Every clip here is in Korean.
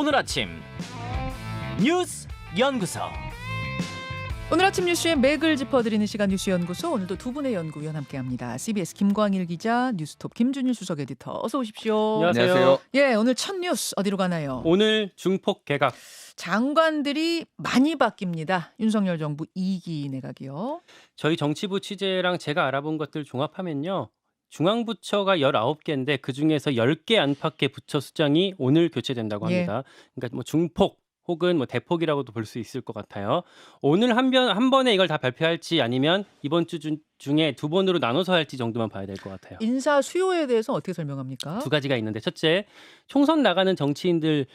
오늘 아침 뉴스 연구소. 오늘 아침 뉴스의 맥을 짚어드리는 시간 뉴스연구소, 오늘도 두 분의 연구위원 함께합니다. CBS 김광일 기자, 뉴스톱 김준일 수석 에디터, 어서 오십시오. 안녕하세요. 예, 오늘 첫 뉴스 어디로 가나요? 오늘 중폭 개각. 장관들이 많이 바뀝니다. 윤석열 정부 2기 내각이요. 저희 정치부 취재랑 제가 알아본 것들 종합하면요. 중앙부처가 19개인데 그중에서 10개 안팎의 부처 수장이 오늘 교체된다고 합니다. 그러니까 뭐 중폭 혹은 뭐 대폭이라고도 볼 수 있을 것 같아요. 오늘 한 번에 이걸 다 발표할지 아니면 이번 주 중에 두 번으로 나눠서 할지 정도만 봐야 될 것 같아요. 인사 수요에 대해서 어떻게 설명합니까? 두 가지가 있는데, 첫째, 총선 나가는 정치인들,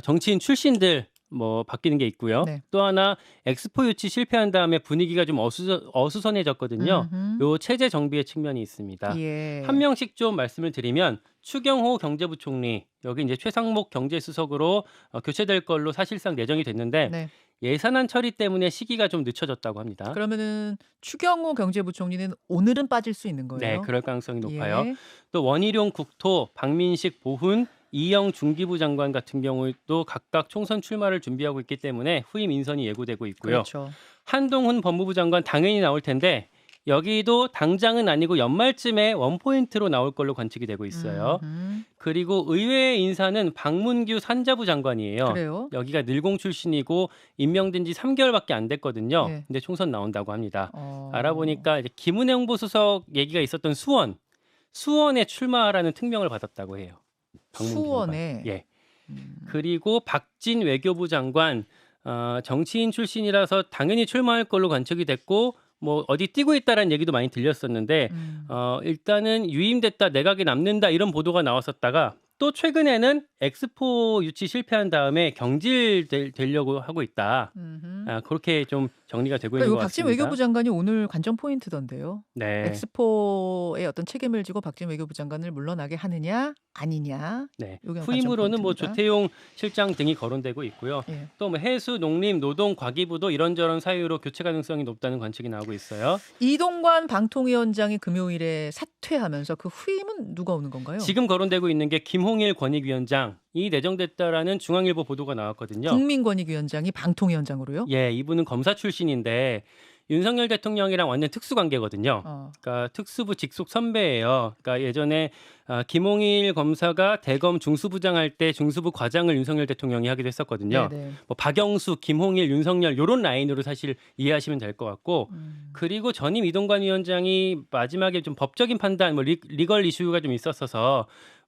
정치인 출신들 뭐 바뀌는 게 있고요. 네. 또 하나, 엑스포 유치 실패한 다음에 분위기가 좀 어수선해졌거든요. 요 체제 정비의 측면이 있습니다. 예. 한 명씩 좀 말씀을 드리면, 추경호 경제부총리, 여기 이제 최상목 경제수석으로 교체될 걸로 사실상 내정이 됐는데, 네. 예산안 처리 때문에 시기가 좀 늦춰졌다고 합니다. 그러면은 추경호 경제부총리는 오늘은 빠질 수 있는 거예요? 네, 그럴 가능성이 높아요. 예. 또 원희룡 국토, 박민식 보훈, 이영 중기부 장관 같은 경우도 각각 총선 출마를 준비하고 있기 때문에 후임 인선이 예고되고 있고요. 그렇죠. 한동훈 법무부 장관 당연히 나올 텐데, 여기도 당장은 아니고 연말쯤에 원포인트로 나올 걸로 관측이 되고 있어요. 그리고 의회 인사는 박문규 산자부 장관이에요. 그래요? 여기가 늘공 출신이고 임명된 지 3개월밖에 안 됐거든요. 네. 근데 총선 나온다고 합니다. 어. 알아보니까 이제 김은혜 홍보수석 얘기가 있었던 수원에 출마하라는 특명을 받았다고 해요. 박문규 수원에. 장관. 예. 그리고 박진 외교부 장관, 정치인 출신이라서 당연히 출마할 걸로 관측이 됐고, 뭐 어디 뛰고 있다라는 얘기도 많이 들렸었는데, 일단은 유임됐다, 내각에 남는다 이런 보도가 나왔었다가, 또 최근에는 엑스포 유치 실패한 다음에 경질되려고 하고 있다. 그렇게 좀 정리가 되고 있는 것 그러니까 박진 같습니다. 외교부 장관이 오늘 관전 포인트던데요. 네. 엑스포의 어떤 책임을 지고 박진 외교부 장관을 물러나게 하느냐 아니냐. 네. 요게 후임으로는 뭐 관전 포인트입니다. 조태용 실장 등이 거론되고 있고요. 예. 또 뭐 해수, 농림, 노동, 과기부도 이런저런 사유로 교체 가능성이 높다는 관측이 나오고 있어요. 이동관 방통위원장이 금요일에 사퇴하면서 그 후임은 누가 오는 건가요? 지금 거론되고 있는 게 김홍일 권익위원장이 내정됐다라는 중앙일보 보도가 나왔거든요. 국민권익위원장이 방통위원장으로요? 예, 이분은 검사 출신인데 윤석열 대통령이랑 완전 특수 관계거든요. 그러니까 특수부 직속 선배예요. 그러니까 예전에 김홍일 검사가 대검 중수부장 할 때 중수부 과장을 윤석열 대통령이 하기도 했었거든요. 네네. 뭐 박영수, 김홍일, 윤석열 이런 라인으로 사실 이해하시면 될 것 같고, 그리고 전임 이동관 위원장이 마지막에 좀 법적인 판단, 뭐 리걸 이슈가 좀 있었어서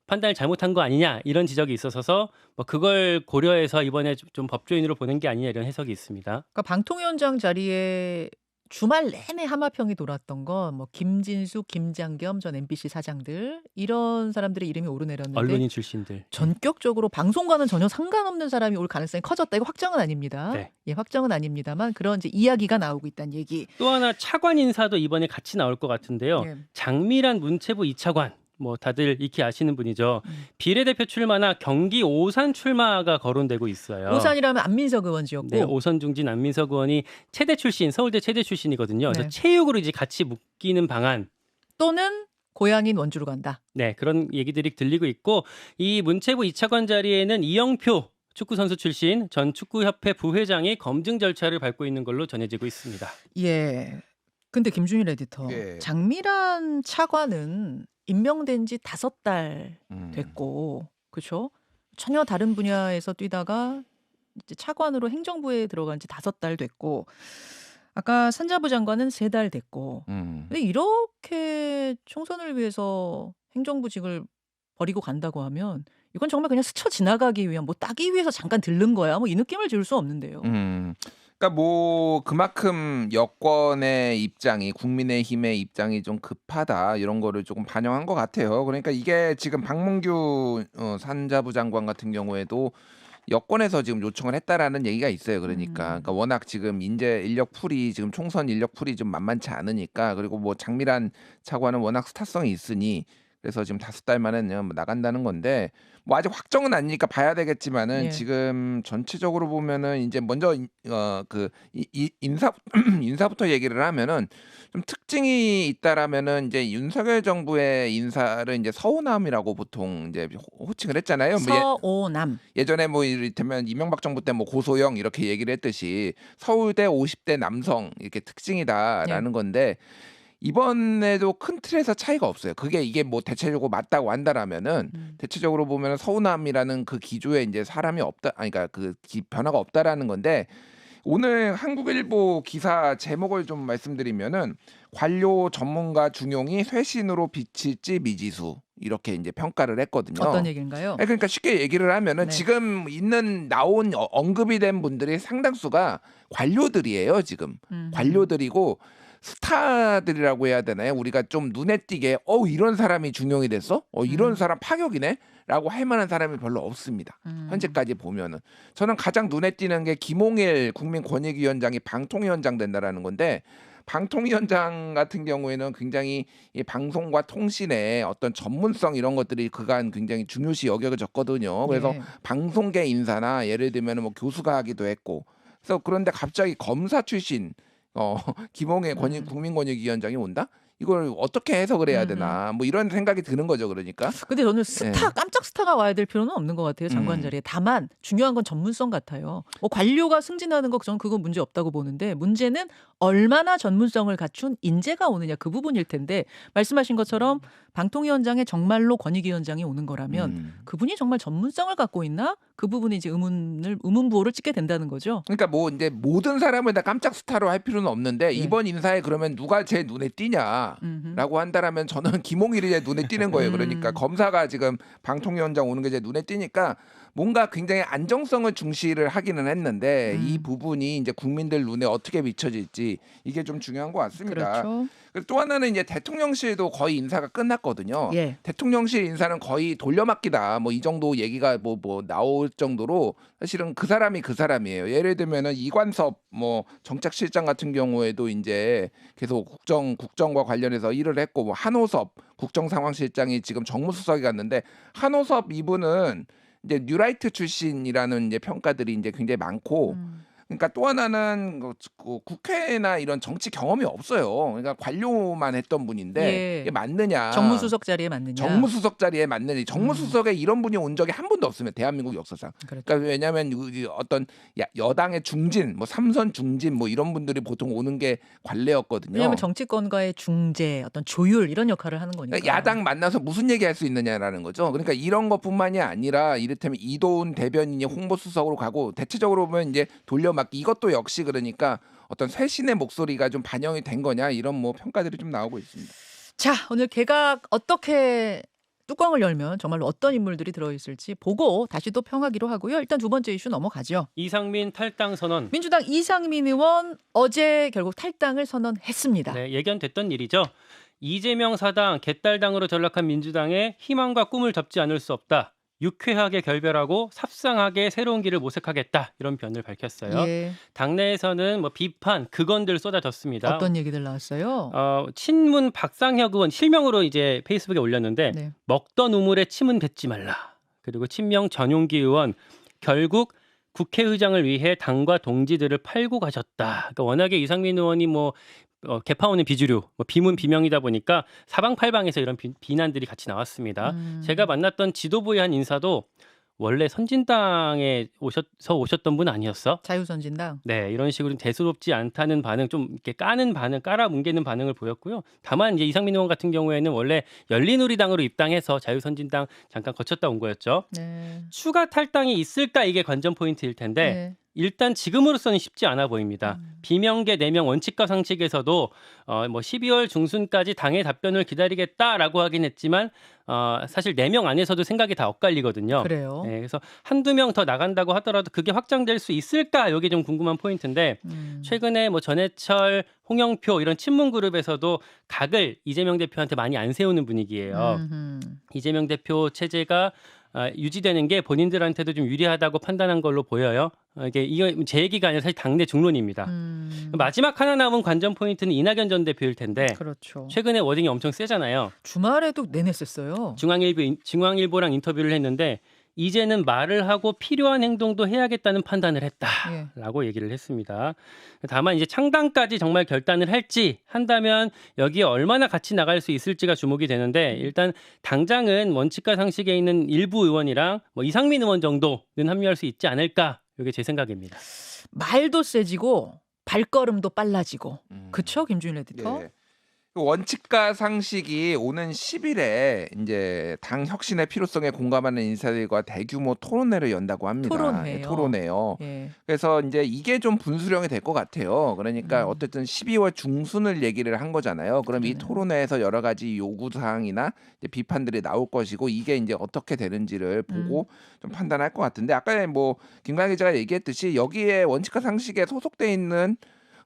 판단을 잘못한 거 아니냐 이런 지적이 있어서 뭐 그걸 고려해서 이번에 좀 법조인으로 보낸 게 아니냐 이런 해석이 있습니다. 그러니까 방통위원장 자리에 주말 내내 하마평이 돌았던 건 뭐 김진숙, 김장겸 전 MBC 사장들, 이런 사람들의 이름이 오르내렸는데 언론인 출신들. 전격적으로 방송과는 전혀 상관없는 사람이 올 가능성이 커졌다. 이거 확정은 아닙니다. 네. 예, 확정은 아닙니다만 그런 이제 이야기가 나오고 있다는 얘기. 또 하나 차관 인사도 이번에 같이 나올 것 같은데요. 예. 장미란 문체부 2차관. 뭐 다들 익히 아시는 분이죠. 비례대표 출마나 경기 오산 출마가 거론되고 있어요. 오산이라면 안민석 의원 지역구. 네, 오선 중진 안민석 의원이 체대 출신, 서울대 체대 출신이거든요. 그래서 네. 체육으로 이제 같이 묶이는 방안. 또는 고향인 원주로 간다. 네, 그런 얘기들이 들리고 있고, 이 문체부 2차관 자리에는 이영표 축구 선수 출신 전 축구협회 부회장이 검증 절차를 밟고 있는 걸로 전해지고 있습니다. 예. 근데 김준일 에디터, 예. 장미란 차관은 임명된 지 5달 됐고, 그렇죠? 전혀 다른 분야에서 뛰다가 이제 차관으로 행정부에 들어간 지 5달 됐고, 아까 산자부 장관은 3달 됐고, 근데 이렇게 총선을 위해서 행정부직을 버리고 간다고 하면 이건 정말 그냥 스쳐 지나가기 위한, 뭐 따기 위해서 잠깐 들른 거야, 뭐 이 느낌을 지울 수 없는데요. 그러니까 뭐 그만큼 여권의 입장이, 국민의힘의 입장이 좀 급하다 이런 거를 조금 반영한 것 같아요. 그러니까 이게 지금 박문규 산자부 장관 같은 경우에도 여권에서 지금 요청을 했다라는 얘기가 있어요. 그러니까 워낙 지금 인재 인력 풀이, 지금 총선 인력 풀이 좀 만만치 않으니까, 그리고 뭐 장미란 차관은 워낙 스타성이 있으니 그래서 지금 5달 만에 나간다는 건데 뭐 아직 확정은 아니니까 봐야 되겠지만은 예. 지금 전체적으로 보면은 이제 먼저 인사부터 얘기를 하면은 좀 특징이 있다라면은 이제 윤석열 정부의 인사를 이제 서오남이라고 보통 이제 호칭을 했잖아요. 서오남. 예전에 뭐 이를테면 이명박 정부 때 뭐 고소영 이렇게 얘기를 했듯이 서울대 50대 남성 이렇게 특징이다라는 건데 이번에도 큰 틀에서 차이가 없어요. 이게 뭐 대체적으로 맞다고 한다라면은 대체적으로 보면은 서우남이라는 그 기조에 이제 사람이 없다, 아니 그러니까 변화가 없다라는 건데 오늘 한국일보 기사 제목을 좀 말씀드리면은 관료 전문가 중용이 쇄신으로 비칠지 미지수 이렇게 이제 평가를 했거든요. 어떤 얘기인가요? 그러니까 쉽게 얘기를 하면은 네. 지금 나온 언급이 된 분들의 상당수가 관료들이에요. 지금 관료들이고 스타들이라고 해야 되나요? 우리가 좀 눈에 띄게 이런 사람이 중용이 됐어? 이런 사람 파격이네? 라고 할 만한 사람이 별로 없습니다. 현재까지 보면은. 저는 가장 눈에 띄는 게 김홍일 국민권익위원장이 방통위원장 된다라는 건데 방통위원장 같은 경우에는 굉장히 이 방송과 통신의 어떤 전문성 이런 것들이 그간 굉장히 중요시 여겨졌거든요. 그래서 방송계 인사나 예를 들면 뭐 교수가 하기도 했고 그래서 그런데 갑자기 검사 출신 김홍일 국민권익위원장이 온다? 이걸 어떻게 해석을 해야 되나 뭐 이런 생각이 드는 거죠. 그러니까. 근데 저는 깜짝 스타가 와야 될 필요는 없는 것 같아요. 장관 자리에. 다만 중요한 건 전문성 같아요. 관료가 승진하는 거 저는 그건 문제 없다고 보는데 문제는 얼마나 전문성을 갖춘 인재가 오느냐 그 부분일 텐데 말씀하신 것처럼 방통위원장에 정말로 권익위원장이 오는 거라면 그분이 정말 전문성을 갖고 있나? 그 부분에 이제 의문부호를 찍게 된다는 거죠. 그러니까 뭐 이제 모든 사람을 다 깜짝 스타로 할 필요는 없는데 이번 인사에 그러면 누가 제 눈에 띄냐라고 한다라면 저는 김홍일이 제 눈에 띄는 거예요. 그러니까 검사가 지금 방통위원장 오는 게 제 눈에 띄니까 뭔가 굉장히 안정성을 중시를 하기는 했는데 이 부분이 이제 국민들 눈에 어떻게 비춰질지 이게 좀 중요한 것 같습니다. 그렇죠. 또 하나는 이제 대통령실도 거의 인사가 끝났거든요. 예. 대통령실 인사는 거의 돌려막기다. 뭐 이 정도 얘기가 뭐 나올 정도로 사실은 그 사람이에요. 예를 들면은 이관섭 뭐 정책실장 같은 경우에도 이제 계속 국정과 관련해서 일을 했고 뭐 한호섭 국정상황실장이 지금 정무수석이 갔는데 한호섭 이분은 이제 뉴라이트 출신이라는 이제 평가들이 이제 굉장히 많고 그러니까 또 하나는 국회나 이런 정치 경험이 없어요. 그러니까 관료만 했던 분인데 이게 맞느냐? 정무수석 자리에 맞느냐? 정무수석 자리에 맞느냐? 정무수석에 이런 분이 온 적이 한 번도 없으면 대한민국 역사상. 그러니까 왜냐하면 어떤 여당의 중진, 뭐 삼선 중진, 뭐 이런 분들이 보통 오는 게 관례였거든요. 왜냐하면 정치권과의 중재, 어떤 조율 이런 역할을 하는 거니까. 그러니까 야당 만나서 무슨 얘기할 수 있느냐라는 거죠. 그러니까 이런 것뿐만이 아니라 이를테면 이도운 대변인이 홍보수석으로 가고 대체적으로 보면 이제 돌려막기 이것도 역시 그러니까 어떤 쇄신의 목소리가 좀 반영이 된 거냐 이런 뭐 평가들이 좀 나오고 있습니다. 자, 오늘 개각 어떻게 뚜껑을 열면 정말로 어떤 인물들이 들어있을지 보고 다시 또 평하기로 하고요. 일단 두 번째 이슈 넘어가죠. 이상민 탈당 선언. 민주당 이상민 의원 어제 결국 탈당을 선언했습니다. 네, 예견됐던 일이죠. 이재명 사당 개딸당으로 전락한 민주당의 희망과 꿈을 접지 않을 수 없다. 유쾌하게 결별하고 삽상하게 새로운 길을 모색하겠다. 이런 변을 밝혔어요. 예. 당내에서는 뭐 비판, 극언들 쏟아졌습니다. 어떤 얘기들 나왔어요? 친문 박상혁 의원 실명으로 이제 페이스북에 올렸는데 먹던 우물에 침은 뱉지 말라. 그리고 친명 전용기 의원 결국 국회의장을 위해 당과 동지들을 팔고 가셨다. 그러니까 워낙에 이상민 의원이 뭐 개파오는 비주류, 뭐 비문 비명이다 보니까 사방팔방에서 이런 비난들이 같이 나왔습니다. 제가 만났던 지도부의 한 인사도 원래 선진당에 오셨던 분 아니었어? 자유선진당. 네, 이런 식으로 대수롭지 않다는 반응, 좀 이렇게 까는 반응, 깔아뭉개는 반응을 보였고요. 다만 이제 이상민 의원 같은 경우에는 원래 열린우리당으로 입당해서 자유선진당 잠깐 거쳤다 온 거였죠. 네. 추가 탈당이 있을까 이게 관전 포인트일 텐데. 일단 지금으로서는 쉽지 않아 보입니다. 비명계 4명 원칙과 상식에서도 뭐 12월 중순까지 당의 답변을 기다리겠다라고 하긴 했지만 사실 4명 안에서도 생각이 다 엇갈리거든요. 그래요. 네, 그래서 한두 명 더 나간다고 하더라도 그게 확장될 수 있을까? 이게 좀 궁금한 포인트인데 최근에 뭐 전해철, 홍영표 이런 친문 그룹에서도 각을 이재명 대표한테 많이 안 세우는 분위기예요. 이재명 대표 체제가 유지되는 게 본인들한테도 좀 유리하다고 판단한 걸로 보여요. 이거 제 얘기가 아니라 사실 당내 중론입니다. 마지막 하나 남은 관전 포인트는 이낙연 전 대표일 텐데 그렇죠. 최근에 워딩이 엄청 세잖아요. 주말에도 내냈었어요. 중앙일보랑 인터뷰를 했는데 이제는 말을 하고 필요한 행동도 해야겠다는 판단을 했다라고 얘기를 했습니다. 다만 이제 창당까지 정말 결단을 한다면 여기에 얼마나 같이 나갈 수 있을지가 주목이 되는데 일단 당장은 원칙과 상식에 있는 일부 의원이랑 뭐 이상민 의원 정도는 합류할 수 있지 않을까. 이게 제 생각입니다. 말도 세지고 발걸음도 빨라지고. 그렇죠, 김준일 에디터? 예. 원칙과 상식이 오는 10일에 이제 당 혁신의 필요성에 공감하는 인사들과 대규모 토론회를 연다고 합니다. 토론회요. 토론회요. 예. 그래서 이제 이게 좀 분수령이 될 것 같아요. 그러니까 어쨌든 12월 중순을 얘기를 한 거잖아요. 그럼 이 토론회에서 여러 가지 요구 사항이나 이제 비판들이 나올 것이고 이게 이제 어떻게 되는지를 보고 좀 판단할 것 같은데 아까 뭐 김광희 기자가 얘기했듯이 여기에 원칙과 상식에 소속돼 있는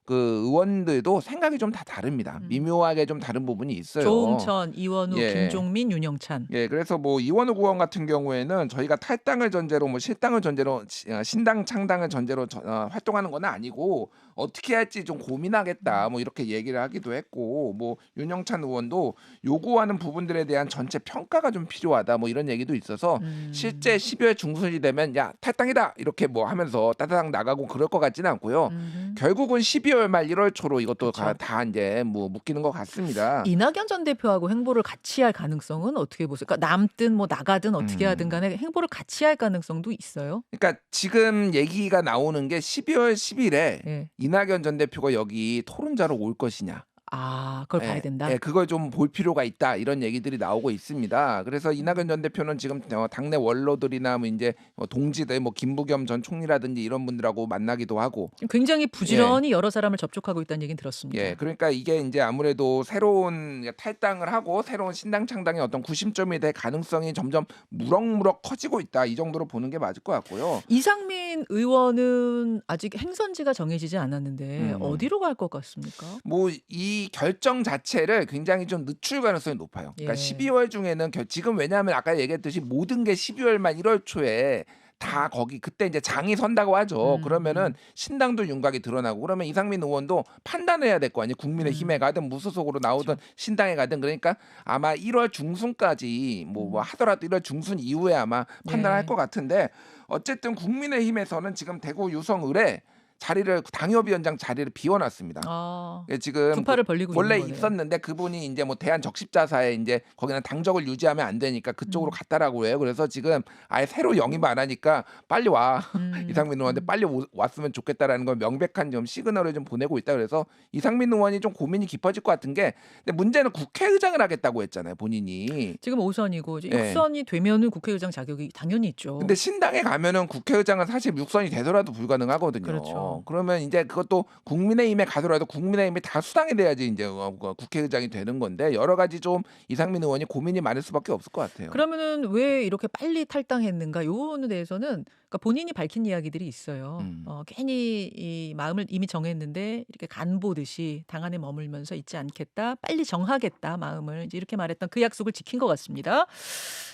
그 의원들도 생각이 좀 다 다릅니다. 미묘하게 좀 다른 부분이 있어요. 조응천, 이원우, 예. 김종민, 윤영찬. 예, 그래서 뭐 이원우 의원 같은 경우에는 저희가 탈당을 전제로 뭐 실당을 전제로 신당 창당을 전제로 활동하는 건 아니고 어떻게 할지 좀 고민하겠다 뭐 이렇게 얘기를 하기도 했고 뭐 윤영찬 의원도 요구하는 부분들에 대한 전체 평가가 좀 필요하다 뭐 이런 얘기도 있어서 실제 12월 중순이 되면 야 탈당이다 이렇게 뭐 하면서 따다닥 나가고 그럴 것 같지는 않고요. 결국은 12월 말 1월 초로 이것도 다 이제 뭐 묶이는 것 같습니다. 이낙연 전 대표하고 행보를 같이 할 가능성은 어떻게 보세요? 그러니까 남든 뭐 나가든 어떻게 하든 간에 행보를 같이 할 가능성도 있어요? 그러니까 지금 얘기가 나오는 게 12월 10일에 예. 이낙연 전 대표가 여기 토론자로 올 것이냐. 아, 그걸 봐야 된다. 예, 그걸 좀 볼 필요가 있다 이런 얘기들이 나오고 있습니다. 그래서 이낙연 전 대표는 지금 당내 원로들이나 뭐 이제 동지들 뭐 김부겸 전 총리라든지 이런 분들하고 만나기도 하고 굉장히 부지런히 여러 사람을 접촉하고 있다는 얘기는 들었습니다. 예, 그러니까 이게 이제 아무래도 새로운 탈당을 하고 새로운 신당 창당의 어떤 구심점이 될 가능성이 점점 무럭무럭 커지고 있다 이 정도로 보는 게 맞을 것 같고요. 이상민 의원은 아직 행선지가 정해지지 않았는데 어디로 갈 것 같습니까? 뭐 이 결정 자체를 굉장히 좀 늦출 가능성이 높아요. 그러니까 예. 12월 중에는 지금 왜냐하면 아까 얘기했듯이 모든 게 12월 말 1월 초에 다 거기 그때 이제 장이 선다고 하죠. 그러면은 신당도 윤곽이 드러나고 그러면 이상민 의원도 판단해야 될 거 아니에요. 국민의힘에 가든 무소속으로 나오든 신당에 가든 그러니까 아마 1월 중순까지 뭐 하더라도 1월 중순 이후에 아마 판단할 것 같은데 어쨌든 국민의힘에서는 지금 대구 유성 을에 자리를 당협위원장 자리를 비워놨습니다. 지금 두 팔을 벌리고 원래 있는 거네요. 있었는데 그분이 이제 뭐 대한적십자사에 이제 거기는 당적을 유지하면 안 되니까 그쪽으로 갔다라고 해요. 그래서 지금 아예 새로 영입 안 하니까 빨리 와 이상민 의원한테 빨리 왔으면 좋겠다라는 걸 명백한 좀 시그널을 좀 보내고 있다. 그래서 이상민 의원이 좀 고민이 깊어질 것 같은 게 근데 문제는 국회의장을 하겠다고 했잖아요. 본인이 지금 5선이고 6선이 되면은 국회의장 자격이 당연히 있죠. 근데 신당에 가면은 국회의장은 사실 6선이 되더라도 불가능하거든요. 그렇죠. 그러면 이제 그것도 국민의힘에 가더라도 국민의힘이 다 수당이 돼야지 이제 국회의장이 되는 건데 여러 가지 좀 이상민 의원이 고민이 많을 수밖에 없을 것 같아요. 그러면은 왜 이렇게 빨리 탈당했는가? 요거에 대해서는 그러니까 본인이 밝힌 이야기들이 있어요. 괜히 이 마음을 이미 정했는데 이렇게 간 보듯이 당 안에 머물면서 있지 않겠다. 빨리 정하겠다 마음을 이제 이렇게 말했던 그 약속을 지킨 것 같습니다.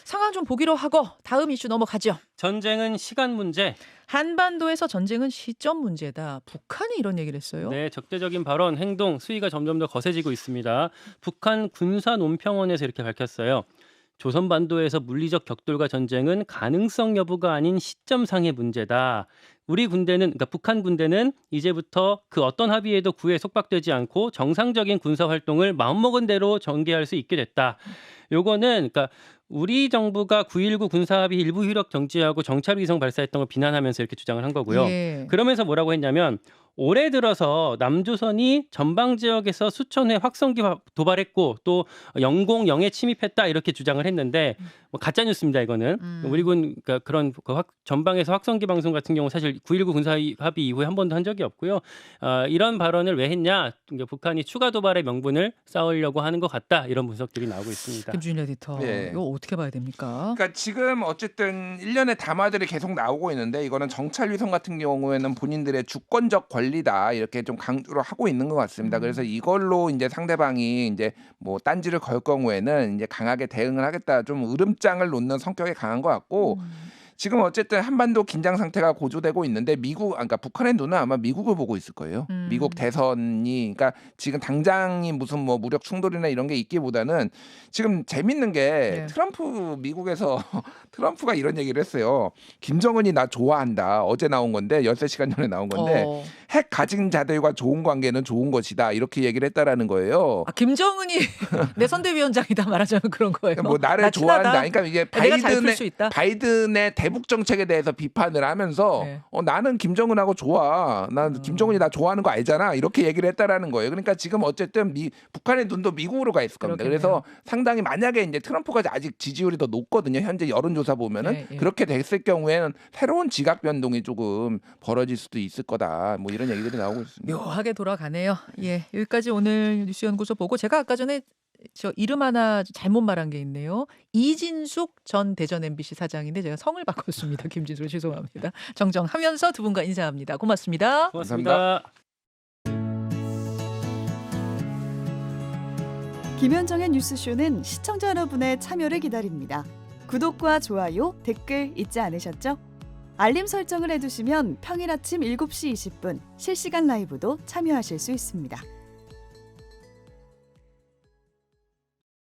상황 좀 보기로 하고 다음 이슈 넘어가죠. 전쟁은 시간 문제. 한반도에서 전쟁은 시점 문제다. 북한이 이런 얘기를 했어요. 네, 적대적인 발언, 행동, 수위가 점점 더 거세지고 있습니다. 북한 군사논평원에서 이렇게 밝혔어요. 조선반도에서 물리적 격돌과 전쟁은 가능성 여부가 아닌 시점상의 문제다. 우리 군대는, 그러니까 북한 군대는 이제부터 그 어떤 합의에도 구애에 속박되지 않고 정상적인 군사 활동을 마음먹은 대로 전개할 수 있게 됐다. 요거는 그러니까 우리 정부가 9.19 군사합의 일부 효력 정지하고 정찰 위성 발사했던 걸 비난하면서 이렇게 주장을 한 거고요. 예. 그러면서 뭐라고 했냐면 올해 들어서 남조선이 전방 지역에서 수천 회 확성기 도발했고 또 영공 영해 침입했다 이렇게 주장을 했는데 뭐 가짜 뉴스입니다 이거는. 우리 군 그러니까 그런 전방에서 확성기 방송 같은 경우 사실 9.19 군사합의 이후에 한 번도 한 적이 없고요. 이런 발언을 왜 했냐? 그러니까 북한이 추가 도발의 명분을 쌓으려고 하는 것 같다 이런 분석들이 나오고 있습니다. 김준일 에디터, 네. 이거 어떻게 봐야 됩니까? 그러니까 지금 어쨌든 일련의 담화들이 계속 나오고 있는데 이거는 정찰 위성 같은 경우에는 본인들의 주권적 권리 관리다 이렇게 좀 강조를 하고 있는 것 같습니다. 그래서 이걸로 이제 상대방이 이제 뭐 딴지를 걸 경우에는 이제 강하게 대응을 하겠다, 좀 으름장을 놓는 성격이 강한 것 같고. 지금 어쨌든 한반도 긴장 상태가 고조되고 있는데 그러니까 북한의 눈은 아마 미국을 보고 있을 거예요. 미국 대선이, 그러니까 지금 당장이 무슨 뭐 무력 충돌이나 이런 게 있기보다는 지금 재밌는 게 미국에서 트럼프가 이런 얘기를 했어요. 김정은이 나 좋아한다. 어제 나온 건데 13시간 전에 나온 건데 핵 가진 자들과 좋은 관계는 좋은 것이다. 이렇게 얘기를 했다라는 거예요. 아, 김정은이 내 선대위원장이다 말하자면 그런 거예요. 뭐 나를 좋아한다. 그러니까 이게 바이든의 대북 정책에 대해서 비판을 하면서 나는 김정은하고 좋아. 난 김정은이 나 좋아하는 거 알잖아. 이렇게 얘기를 했다라는 거예요. 그러니까 지금 어쨌든 북한의 눈도 미국으로 가 있을 겁니다. 그렇겠네요. 그래서 상당히 만약에 이제 트럼프가 아직 지지율이 더 높거든요. 현재 여론조사 보면은 그렇게 됐을 경우에는 새로운 지각 변동이 조금 벌어질 수도 있을 거다. 뭐 이런 얘기들이 나오고 있습니다. 묘하게 돌아가네요. 예, 여기까지 오늘 뉴스연구소 보고 제가 아까 전에 저 이름 하나 잘못 말한 게 있네요. 이진숙 전 대전 MBC 사장인데 제가 성을 바꿨습니다. 김진숙 죄송합니다. 정정하면서 두 분과 인사합니다. 고맙습니다. 고맙습니다. 김현정의 뉴스쇼는 시청자 여러분의 참여를 기다립니다. 구독과 좋아요, 댓글 잊지 않으셨죠? 알림 설정을 해두시면 평일 아침 7시 20분 실시간 라이브도 참여하실 수 있습니다.